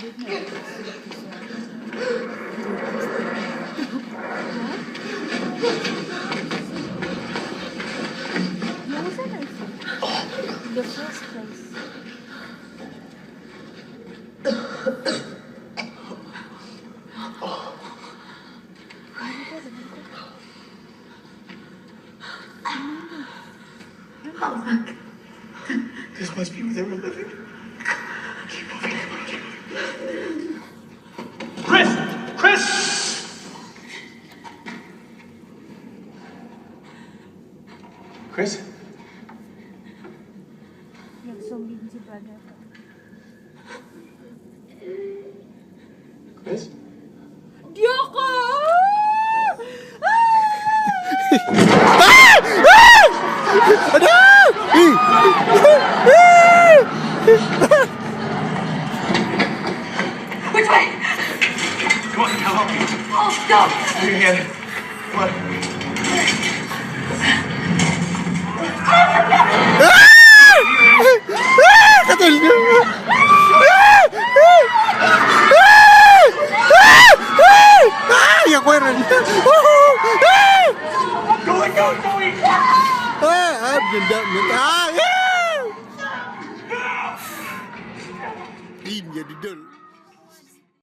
The first place. This must be where they were living. Keep moving, come on, keep moving. Chris! Chris! Chris? Nag-zombie din si brother ko. Chris? Diyoko! Which way? Come on, I'll help you. Oh, stop! Put your hand. Come on. Yang kuiran. Going, going, going! Benda minta. Ini jadi dul.